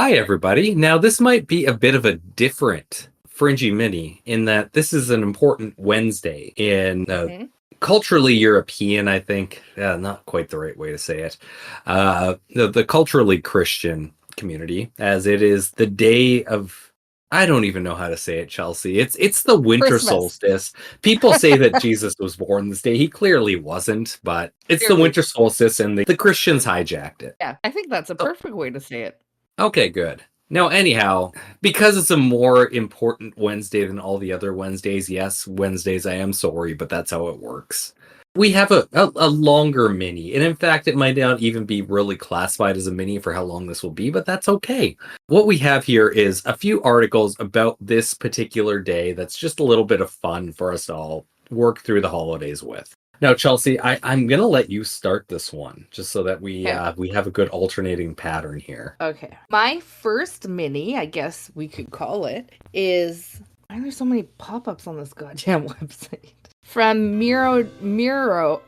Hi, everybody. Now, this might be a bit of a different Fringey Mini in that this is an important Wednesday in culturally European, I think. Not quite the right way to say it. The culturally Christian community, as it is the day of. I don't even know how to say it, Chelsea. It's the winter Christmas. solstice. People say that Jesus was born this day. He clearly wasn't, but it's the winter solstice, and the Christians hijacked it. Yeah, I think that's a perfect way to say it. Okay, good. No, anyhow, because it's a more important Wednesday than all the other Wednesdays, yes, Wednesdays, I am sorry, but that's how it works. We have a longer mini, and in fact, it might not even be really classified as a mini for how long this will be, but that's okay. What we have here is a few articles about this particular day that's just a little bit of fun for us to all work through the holidays with. Now, Chelsea, I'm going to let you start this one, just so that we have a good alternating pattern here. Okay. My first mini, I guess we could call it, is... Why are there so many pop-ups on this goddamn website? From myrrh.co.uk.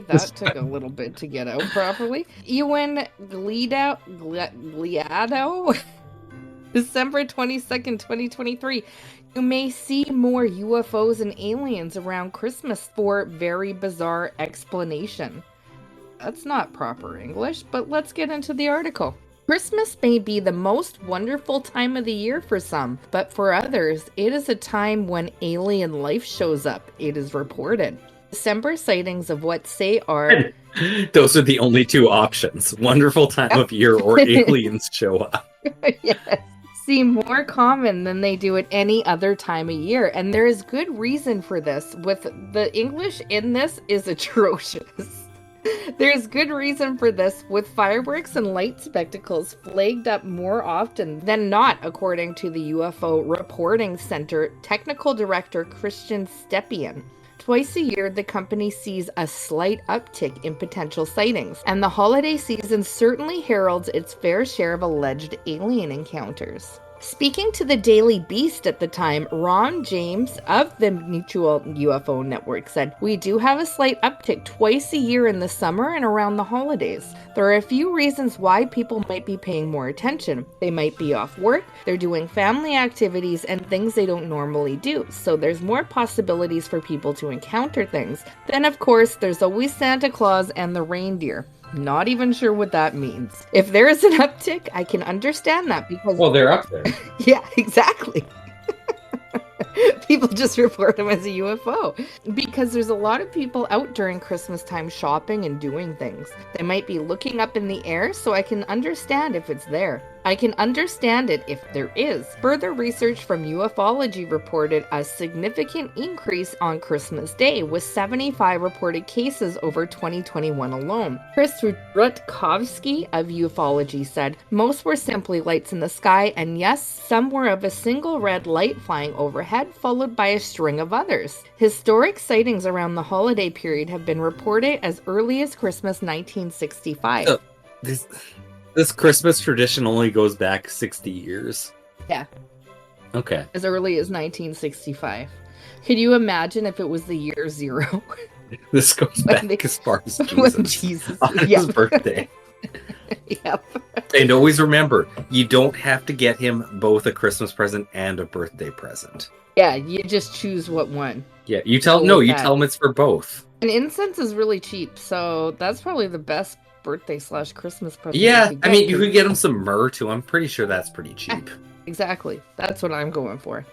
That took a little bit to get out properly. Ewan Gliado, December 22nd, 2023. You may see more UFOs and aliens around Christmas for very bizarre explanation. That's not proper English, but let's get into the article. Christmas may be the most wonderful time of the year for some, but for others, it is a time when alien life shows up, it is reported. December sightings of what say are... Those are the only two options. Wonderful time of year or aliens show up. Yes. Seem more common than they do at any other time of year, and there is good reason for this. With the English in this is atrocious. There's good reason for this, with fireworks and light spectacles flagged up more often than not, according to the UFO Reporting Center Technical Director Christian Stepien. Twice a year, the company sees a slight uptick in potential sightings, and the holiday season certainly heralds its fair share of alleged alien encounters. Speaking to the Daily Beast at the time, Ron James of the Mutual UFO Network said, "We do have a slight uptick twice a year in the summer and around the holidays. There are a few reasons why people might be paying more attention. They might be off work, they're doing family activities and things they don't normally do, so there's more possibilities for people to encounter things. Then, of course, there's always Santa Claus and the reindeer." Not even sure what that means. If there is an uptick, I can understand that because... Well, they're up there. Yeah, exactly. People just report them as a UFO. Because there's a lot of people out during Christmas time shopping and doing things. They might be looking up in the air, so I can understand if it's there. I can understand it if there is. Further research from ufology reported a significant increase on Christmas Day, with 75 reported cases over 2021 alone. Chris Rutkovsky of ufology said, "Most were simply lights in the sky, and yes, some were of a single red light flying overhead, followed by a string of others. Historic sightings around the holiday period have been reported as early as Christmas 1965. This Christmas tradition only goes back 60 years. Yeah. Okay. As early as 1965. Could you imagine if it was the year zero? This goes back as far as Jesus. On his birthday. Yep. And always remember, you don't have to get him both a Christmas present and a birthday present. Yeah, you just choose what one. Yeah, you tell him it's for both. And incense is really cheap, so that's probably the best birthday/Christmas present. Yeah, I mean, you could get him some myrrh too. I'm pretty sure that's pretty cheap. Exactly. That's what I'm going for.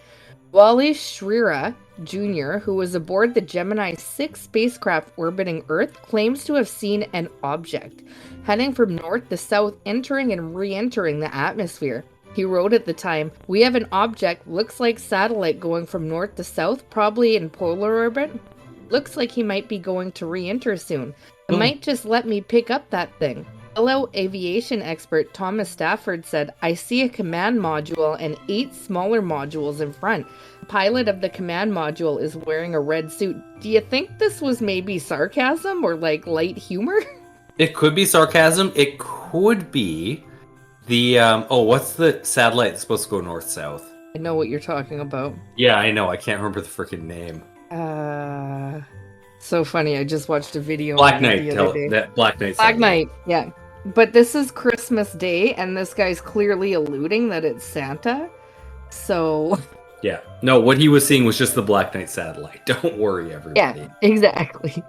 Wally Schreier Jr., who was aboard the Gemini 6 spacecraft orbiting Earth, claims to have seen an object heading from north to south, entering and re-entering the atmosphere. He wrote at the time, "We have an object, looks like satellite going from north to south, probably in polar orbit. Looks like he might be going to re-enter soon. It might just let me pick up that thing." Fellow aviation expert Thomas Stafford said, "I see a command module and 8 smaller modules in front. The pilot of the command module is wearing a red suit. Do you think this was maybe sarcasm or like light humor?" It could be sarcasm. It could be the, what's the satellite that's supposed to go north-south? I know what you're talking about. Yeah, I know. I can't remember the freaking name. So funny. I just watched a video. Black Knight. the other day. Black Knight. Black Knight. Yeah. But this is Christmas Day, and this guy's clearly alluding that it's Santa. So... Yeah. No, what he was seeing was just the Black Knight satellite. Don't worry, everybody. Yeah, exactly.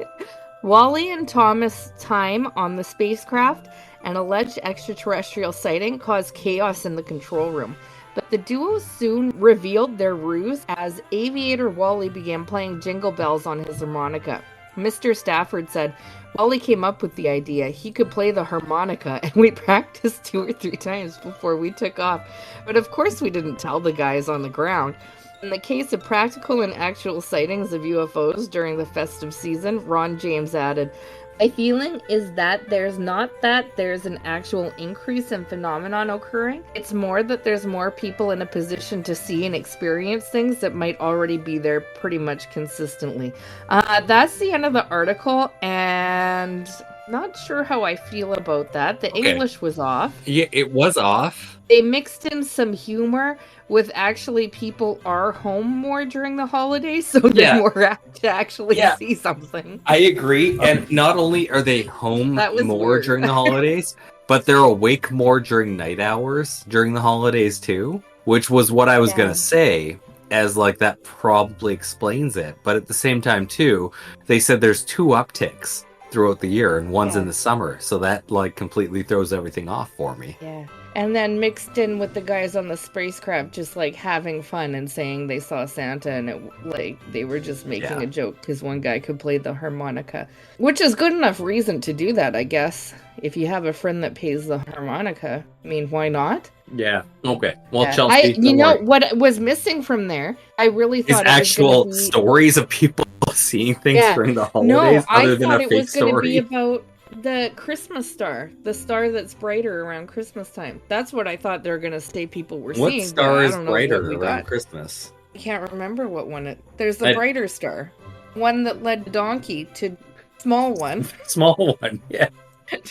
Wally and Thomas' time on the spacecraft and alleged extraterrestrial sighting caused chaos in the control room. But the duo soon revealed their ruse as aviator Wally began playing Jingle Bells on his harmonica. Mr. Stafford said Wally came up with the idea. He could play the harmonica, and we practiced 2 or 3 times before we took off. But of course we didn't tell the guys on the ground. In the case of practical and actual sightings of UFOs during the festive season, Ron James added, my feeling is that there's an actual increase in phenomenon occurring. It's more that there's more people in a position to see and experience things that might already be there pretty much consistently. That's the end of the article, and not sure how I feel about that. The English was off. Yeah, it was off. They mixed in some humor with actually people are home more during the holidays, so they're more apt to actually see something. I agree, and not only are they home more weird. during the holidays, but they're awake more during night hours during the holidays too, which was what I was going to say, as like that probably explains it. But at the same time too, they said there's 2 upticks throughout the year, and one's in the summer, so that like completely throws everything off for me. Yeah. And then mixed in with the guys on the spacecraft just like having fun and saying they saw Santa, and it like they were just making a joke because one guy could play the harmonica, which is good enough reason to do that, I guess. If you have a friend that plays the harmonica, I mean, why not? Yeah. Okay. Well, Chelsea, what was missing from there, I really thought is actual stories of people seeing things during the holidays, other than a fake story. I thought it was going to be about the Christmas star, the star that's brighter around Christmas time. That's what I thought they were going to say people were seeing. What star is brighter around Christmas? I can't remember what one there's the brighter star. One that led Donkey to small one. Small one, yeah.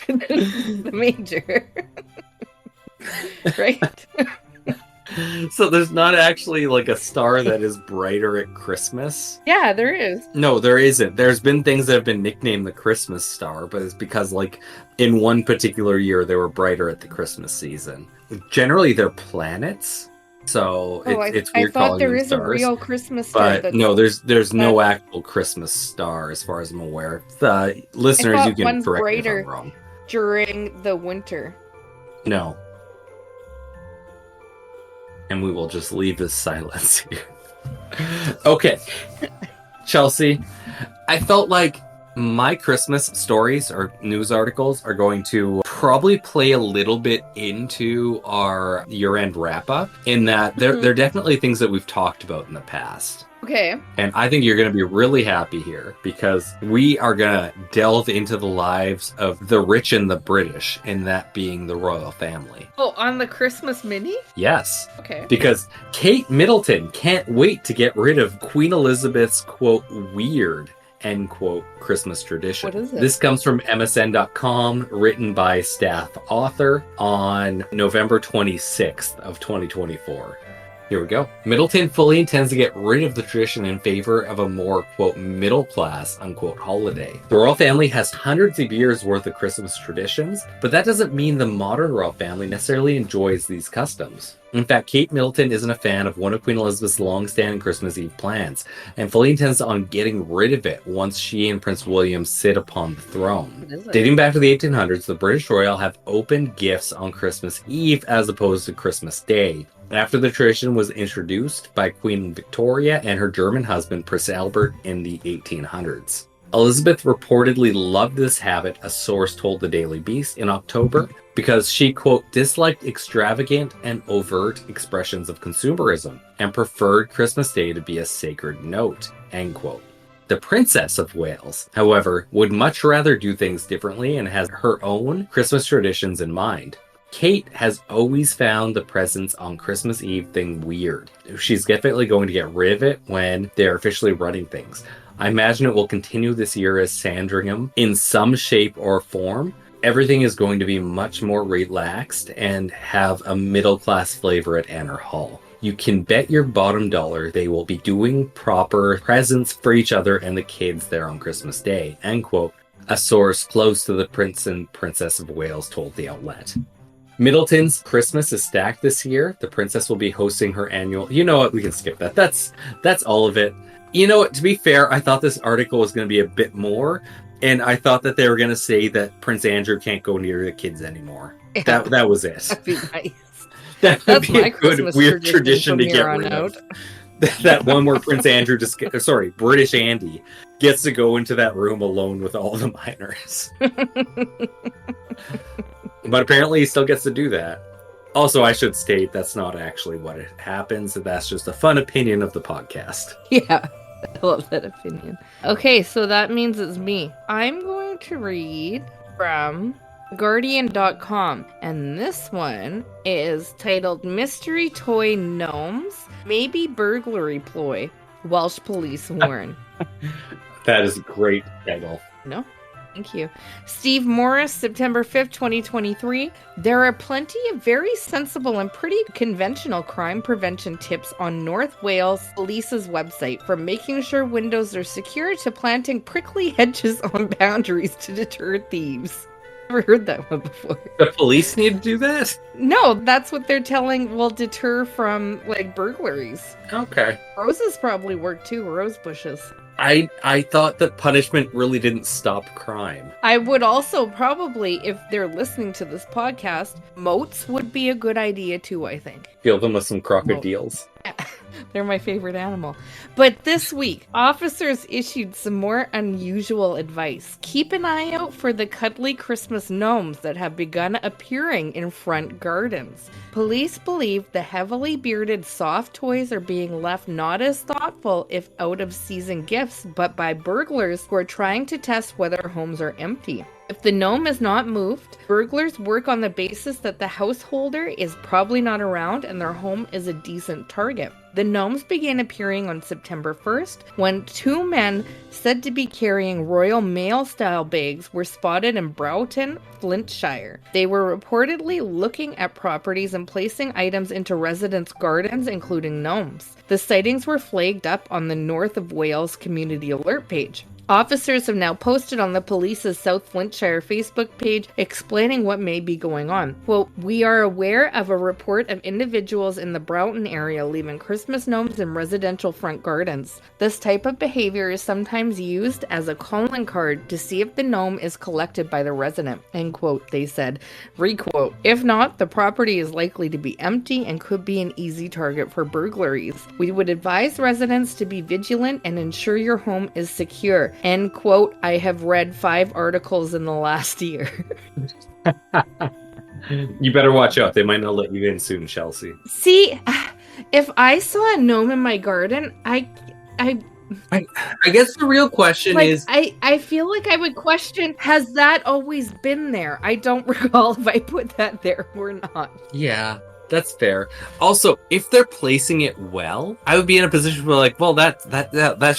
The major. Right? So there's not actually like a star that is brighter at Christmas? Yeah, there is. No, there isn't. There's been things that have been nicknamed the Christmas star, but it's because like in one particular year they were brighter at the Christmas season. Generally they're planets, so it's weird. I thought there is stars, a real Christmas star. But no, there's no actual Christmas star as far as I'm aware. The listeners, you can correct me if I'm wrong. During the winter. No. And we will just leave this silence here. Okay. Chelsea, I felt like my Christmas stories or news articles are going to probably play a little bit into our year-end wrap-up, in that they're definitely things that we've talked about in the past. Okay. And I think you're going to be really happy here, because we are going to delve into the lives of the rich and the British, and that being the royal family. Oh, on the Christmas Mini? Yes. Okay. Because Kate Middleton can't wait to get rid of Queen Elizabeth's, quote, weird, end quote, Christmas tradition. What is it? This comes from MSN.com, written by staff author on November 26th of 2024. Here we go. Middleton fully intends to get rid of the tradition in favor of a more, quote, middle-class, unquote, holiday. The royal family has hundreds of years worth of Christmas traditions, but that doesn't mean the modern royal family necessarily enjoys these customs. In fact, Kate Middleton isn't a fan of one of Queen Elizabeth's long-standing Christmas Eve plans, and fully intends on getting rid of it once she and Prince William sit upon the throne. Dating back to the 1800s, the British royal have opened gifts on Christmas Eve as opposed to Christmas Day. After the tradition was introduced by Queen Victoria and her German husband Prince Albert in the 1800s. Elizabeth reportedly loved this habit, a source told the Daily Beast in October, because she, quote, disliked extravagant and overt expressions of consumerism and preferred Christmas Day to be a sacred note, end quote. The Princess of Wales, however, would much rather do things differently and has her own Christmas traditions in mind. Kate has always found the presents on Christmas Eve thing weird. She's definitely going to get rid of it when they're officially running things. I imagine it will continue this year as Sandringham in some shape or form. Everything is going to be much more relaxed and have a middle-class flavor at Anner Hall. You can bet your bottom dollar they will be doing proper presents for each other and the kids there on Christmas Day, end quote. A source close to the Prince and Princess of Wales told the outlet. Middleton's Christmas is stacked this year. The princess will be hosting her annual... You know what? We can skip that. That's all of it. You know what? To be fair, I thought this article was going to be a bit more, and I thought that they were going to say that Prince Andrew can't go near the kids anymore. Yeah. That was it. That'd be nice. That would be a good, Christmas weird tradition to get on rid out. of. That one where Prince Andrew British Andy gets to go into that room alone with all the minors. But apparently he still gets to do that. Also, I should state that's not actually what it happens. That's just a fun opinion of the podcast. Yeah, I love that opinion. Okay, so that means it's me. I'm going to read from Guardian.com, and this one is titled Mystery Toy Gnomes, Maybe Burglary Ploy, Welsh Police Warn. That is a great title. No? Thank you. Steve Morris, September 5th, 2023. There are plenty of very sensible and pretty conventional crime prevention tips on North Wales Police's website, from making sure windows are secure to planting prickly hedges on boundaries to deter thieves. Never heard that one before. The police need to do that? No, that's what they're telling will deter from, like, burglaries. Okay. Roses probably work too, rose bushes. I thought that punishment really didn't stop crime. I would also probably, if they're listening to this podcast, moats would be a good idea too, I think. Fill them with some crocodiles. They're my favorite animal. But this week, officers issued some more unusual advice. Keep an eye out for the cuddly Christmas gnomes that have begun appearing in front gardens. Police believe the heavily bearded soft toys are being left not as thoughtful if out of season gifts, but by burglars who are trying to test whether homes are empty. If the gnome is not moved, burglars work on the basis that the householder is probably not around and their home is a decent target. The gnomes began appearing on September 1st when two men said to be carrying Royal Mail-style bags were spotted in Broughton, Flintshire. They were reportedly looking at properties and placing items into residents' gardens, including gnomes. The sightings were flagged up on the North of Wales Community Alert page. Officers have now posted on the police's South Flintshire Facebook page explaining what may be going on. Quote, "We are aware of a report of individuals in the Broughton area leaving Christmas gnomes in residential front gardens. This type of behavior is sometimes used as a calling card to see if the gnome is collected by the resident." End quote, they said. Requote, "If not, the property is likely to be empty and could be an easy target for burglaries. We would advise residents to be vigilant and ensure your home is secure." End quote. I have read 5 articles in the last year. You better watch out. They might not let you in soon, Chelsea. See, if I saw a gnome in my garden, I guess the real question is... I feel like I would question, has that always been there? I don't recall if I put that there or not. Yeah. That's fair. Also, if they're placing it well, I would be in a position where, like, well, that's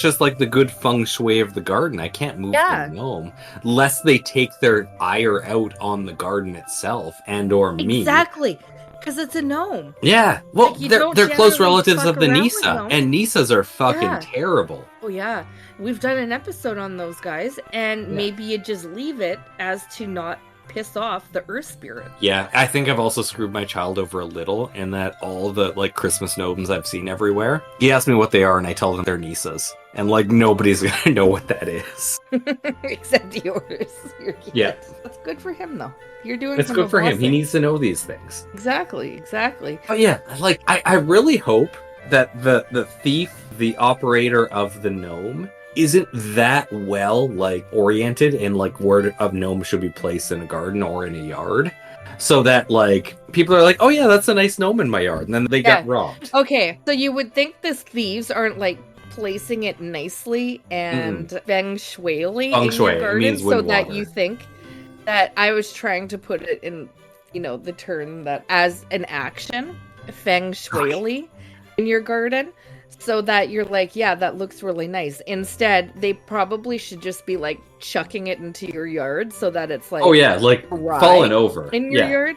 just like the good feng shui of the garden. I can't move the gnome lest they take their ire out on the garden itself and or me. Exactly, because it's a gnome. Yeah, well, like, they're close relatives of the Nisa, and Nisas are fucking terrible. Oh yeah, we've done an episode on those guys, and maybe you just leave it as to not piss off the earth spirit. Yeah, I think I've also screwed my child over a little in that all the, like, Christmas gnomes I've seen everywhere, he asks me what they are and I tell them they're Nisas. And, like, nobody's gonna know what that is. Except yours. Yeah. That's good for him, though. You're doing it's good for him. He needs to know these things. Exactly. But yeah, like, I really hope that the thief, the operator of the gnome, isn't that well, like, oriented in, like, where a gnome should be placed in a garden or in a yard, so that, like, people are like, oh yeah, that's a nice gnome in my yard, and then they get robbed. Okay, so you would think these thieves aren't, like, placing it nicely and feng shui in your garden, so that you think that I was trying to put it in, you know, the term that as an action, feng shui in your garden. So that you're like, yeah, that looks really nice. Instead, they probably should just be, like, chucking it into your yard so that it's, like... Oh, yeah, like, falling over. In your yard.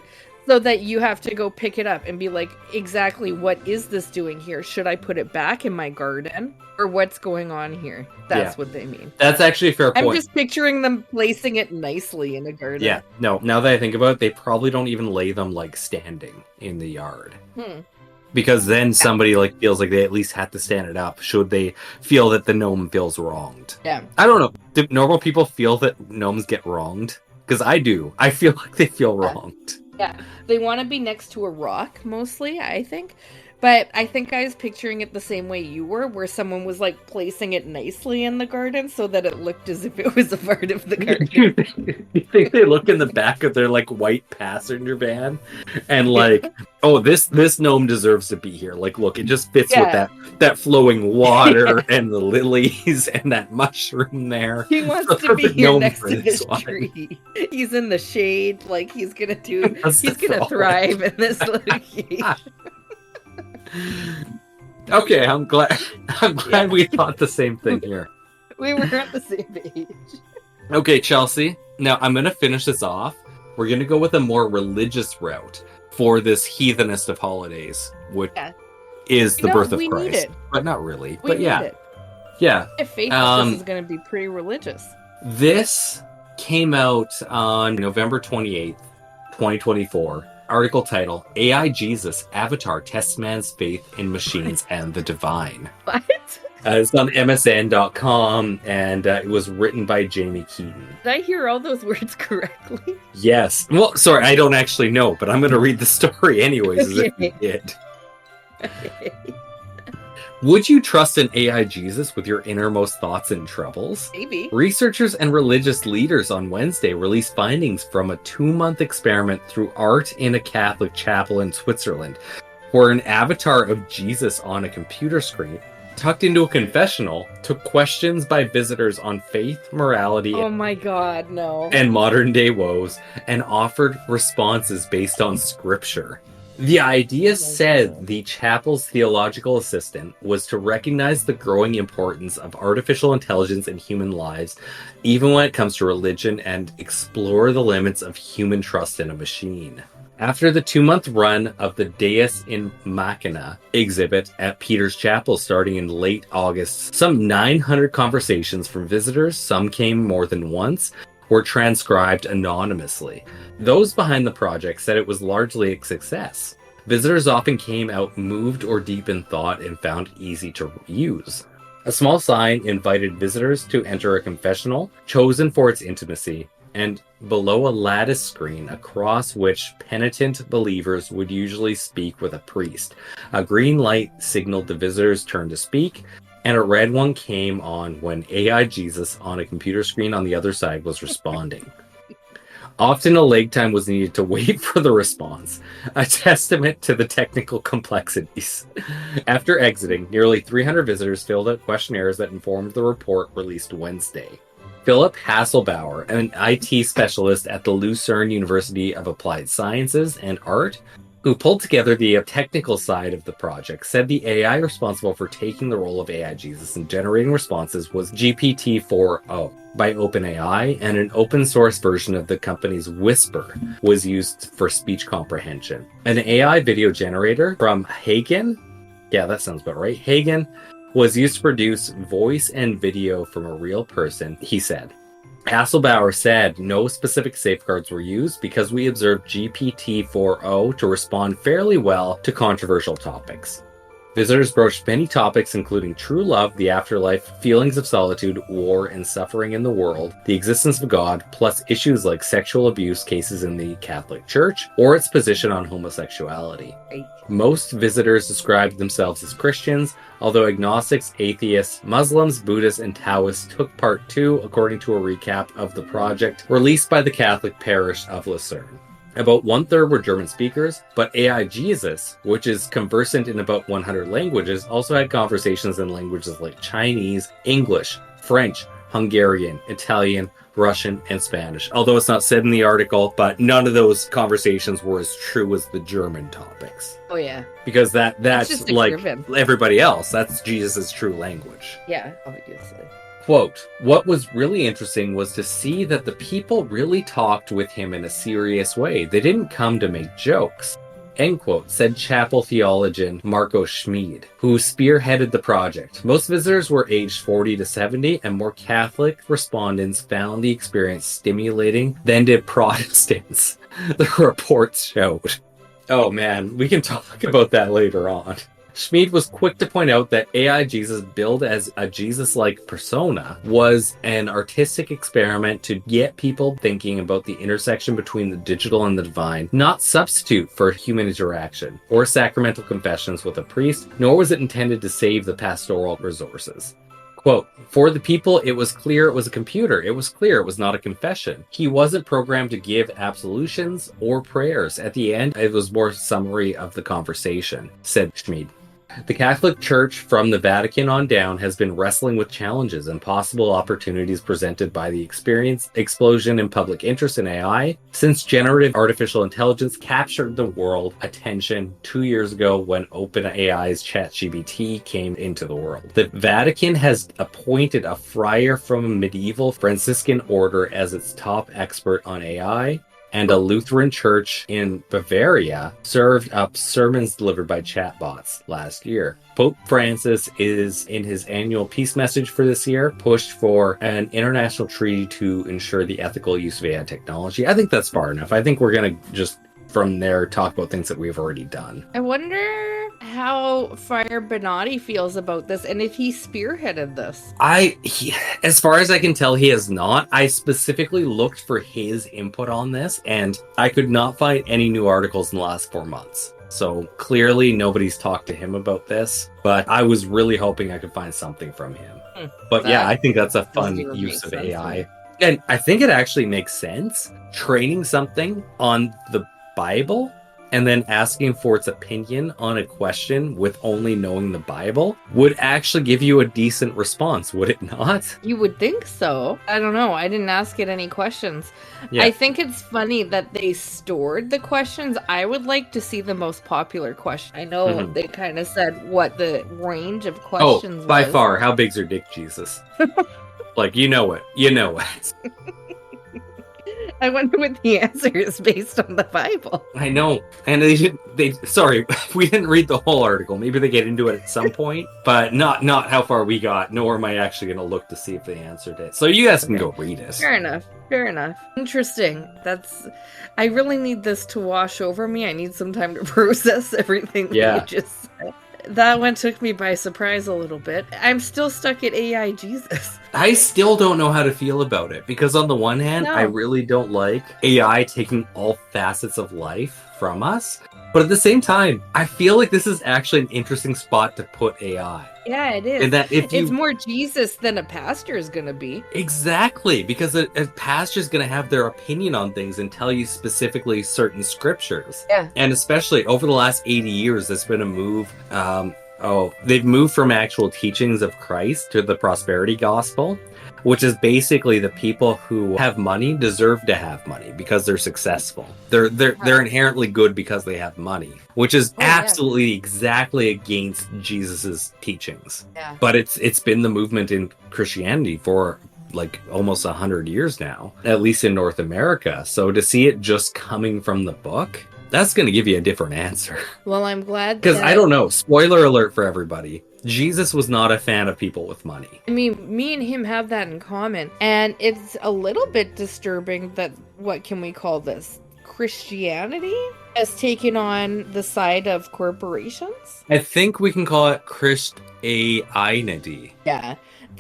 So that you have to go pick it up and be like, exactly what is this doing here? Should I put it back in my garden? Or what's going on here? That's what they mean. That's actually a fair point. I'm just picturing them placing it nicely in a garden. Yeah, no, now that I think about it, they probably don't even lay them like standing in the yard. Because then somebody like feels like they at least had to stand it up should they feel that the gnome feels wronged. Yeah. I don't know. Do normal people feel that gnomes get wronged? Because I do. I feel like they feel wronged. Yeah. They want to be next to a rock, mostly, I think. But I think I was picturing it the same way you were, where someone was like placing it nicely in the garden so that it looked as if it was a part of the garden. You think they look in the back of their like white passenger van and like, oh, this gnome deserves to be here. Like, look, it just fits with that flowing water and the lilies and that mushroom there. He wants to be here next to this tree. He's in the shade, like he's gonna thrive in this location. Okay, I'm glad we thought the same thing here. We were on the same page. Okay, Chelsea. Now I'm gonna finish this off. We're gonna go with a more religious route for this heathenist of holidays, which is the birth of Christ. But not really. But yeah. If faith this is gonna be pretty religious. This came out on November 28th, 2024. Article title, AI Jesus Avatar Tests Man's Faith in Machines and the Divine. What? It's on MSN.com, and it was written by Jamie Keaton. Did I hear all those words correctly? Yes. Well, sorry, I don't actually know, but I'm going to read the story anyways, as if you did. Would you trust an AI Jesus with your innermost thoughts and troubles? Maybe. Researchers and religious leaders on Wednesday released findings from a 2-month experiment through art in a Catholic chapel in Switzerland, where an avatar of Jesus on a computer screen, tucked into a confessional, took questions by visitors on faith, morality, oh my God, no, and modern-day woes, and offered responses based on scripture. The idea, said the chapel's theological assistant, was to recognize the growing importance of artificial intelligence in human lives, even when it comes to religion, and explore the limits of human trust in a machine. After the 2-month run of the Deus in Machina exhibit at Peter's Chapel starting in late August, some 900 conversations from visitors, some came more than once, were transcribed anonymously. Those behind the project said it was largely a success. Visitors often came out moved or deep in thought and found it easy to use. A small sign invited visitors to enter a confessional, chosen for its intimacy, and below a lattice screen across which penitent believers would usually speak with a priest. A green light signaled the visitors' turn to speak, and a red one came on when AI Jesus on a computer screen on the other side was responding. Often a lag time was needed to wait for the response, a testament to the technical complexities. After exiting, nearly 300 visitors filled out questionnaires that informed the report released Wednesday. Philip Hasselbauer, an IT specialist at the Lucerne University of Applied Sciences and Art, who pulled together the technical side of the project, said the AI responsible for taking the role of AI Jesus and generating responses was GPT-4o by OpenAI, and an open source version of the company's Whisper was used for speech comprehension. An AI video generator from Hagen, yeah, that sounds about right, Hagen, was used to produce voice and video from a real person, he said. Hasselbauer said no specific safeguards were used because we observed GPT-4o to respond fairly well to controversial topics. Visitors broached many topics including true love, the afterlife, feelings of solitude, war and suffering in the world, the existence of God, plus issues like sexual abuse cases in the Catholic Church or its position on homosexuality. Most visitors described themselves as Christians, although agnostics, atheists, Muslims, Buddhists, and Taoists took part too, according to a recap of the project released by the Catholic parish of Lucerne. About 1/3 were German speakers, but AI Jesus, which is conversant in about 100 languages, also had conversations in languages like Chinese, English, French, Hungarian, Italian, Russian, and Spanish. Although it's not said in the article, but none of those conversations were as true as the German topics. Oh yeah. Because that's just like driven. everybody else. That's Jesus' true language. Yeah, obviously. Quote, what was really interesting was to see that the people really talked with him in a serious way. They didn't come to make jokes. End quote, said chapel theologian Marco Schmid, who spearheaded the project. Most visitors were aged 40 to 70, and more Catholic respondents found the experience stimulating than did Protestants, the reports showed. Oh man, we can talk about that later on. Schmid was quick to point out that AI Jesus, billed as a Jesus-like persona, was an artistic experiment to get people thinking about the intersection between the digital and the divine, not substitute for human interaction or sacramental confessions with a priest, nor was it intended to save the pastoral resources. Quote, for the people, it was clear it was a computer. It was clear it was not a confession. He wasn't programmed to give absolutions or prayers. At the end, it was more summary of the conversation, said Schmid. The Catholic Church from the Vatican on down has been wrestling with challenges and possible opportunities presented by the explosion in public interest in AI since generative artificial intelligence captured the world attention 2 years ago when OpenAI's ChatGPT came into the world. The Vatican has appointed a friar from a medieval Franciscan order as its top expert on AI, and a Lutheran church in Bavaria served up sermons delivered by chatbots last year. Pope Francis is, in his annual peace message for this year, pushed for an international treaty to ensure the ethical use of AI technology. I think that's far enough. I think we're going to just, from there, talk about things that we've already done. I wonder how Friar Benatti feels about this and if he spearheaded this. As far as I can tell, he has not. I specifically looked for his input on this, and I could not find any new articles in the last 4 months. So clearly nobody's talked to him about this, but I was really hoping I could find something from him. But yeah, I think that's a fun use of AI. And I think it actually makes sense. Training something on the Bible and then asking for its opinion on a question with only knowing the Bible would actually give you a decent response, would it not? You would think so. I don't know. I didn't ask it any questions. Yeah. I think it's funny that they stored the questions. I would like to see the most popular question. I know they kind of said what the range of questions was. By far, how big's your dick, Jesus? Like, you know it. You know it. I wonder what the answer is based on the Bible. I know. And sorry, we didn't read the whole article. Maybe they get into it at some point, but not how far we got, nor am I actually going to look to see if they answered it. So you guys can go read it. Fair enough. Interesting. I really need this to wash over me. I need some time to process everything that you just said. That one took me by surprise a little bit. I'm still stuck at AI Jesus. I still don't know how to feel about it, because on the one hand, I really don't like AI taking all facets of life from us. But at the same time, I feel like this is actually an interesting spot to put AI. Yeah, it is. And that it's more Jesus than a pastor is going to be. Exactly, because a pastor is going to have their opinion on things and tell you specifically certain scriptures. Yeah. And especially over the last 80 years, there's been a move. They've moved from actual teachings of Christ to the prosperity gospel, which is basically the people who have money deserve to have money because they're successful. They're inherently good because they have money, which is absolutely exactly against Jesus's teachings. Yeah. But it's been the movement in Christianity for like almost 100 years now, at least in North America. So to see it just coming from the book, that's going to give you a different answer. Well, I'm glad. Because I don't know, spoiler alert for everybody, Jesus was not a fan of people with money. I mean, me and him have that in common. And it's a little bit disturbing that, what can we call this? Christianity has taken on the side of corporations? I think we can call it Christianity. Yeah.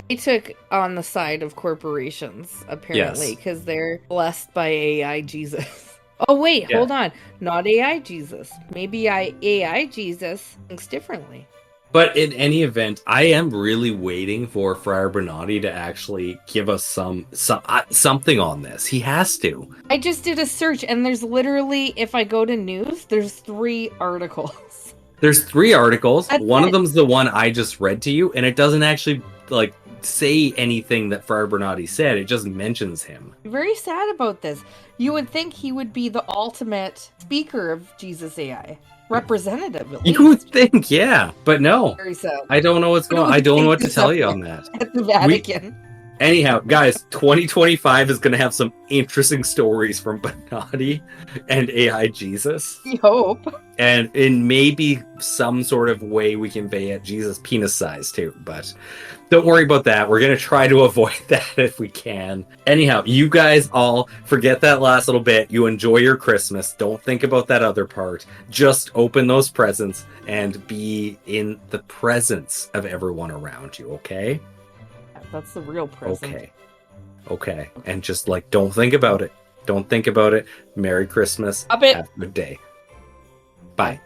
They took on the side of corporations, apparently, because they're blessed by AI Jesus. Oh, wait, hold on. Not AI Jesus. Maybe AI Jesus thinks differently. But in any event, I am really waiting for Friar Benatti to actually give us something on this. He has to. I just did a search, and there's literally, if I go to news, there's 3 articles. There's 3 articles. That's one it. of them's the one I just read to you, and it doesn't actually, say anything that Friar Benatti said. It just mentions him. Very sad about this. You would think he would be the ultimate speaker of Jesus AI. Representative, at least. You would think, yeah. But no. Very sad. I don't know what's going on. I don't know what to tell you on that. At the Vatican. Anyhow, guys, 2025 is going to have some interesting stories from Banati and AI Jesus. We hope. And in maybe some sort of way we convey it Jesus penis size too. But don't worry about that. We're going to try to avoid that if we can. Anyhow, you guys all forget that last little bit. You enjoy your Christmas. Don't think about that other part. Just open those presents and be in the presence of everyone around you, okay? That's the real present. Okay. And just like, don't think about it. Don't think about it. Merry Christmas. Stop it. Have a good day. Bye.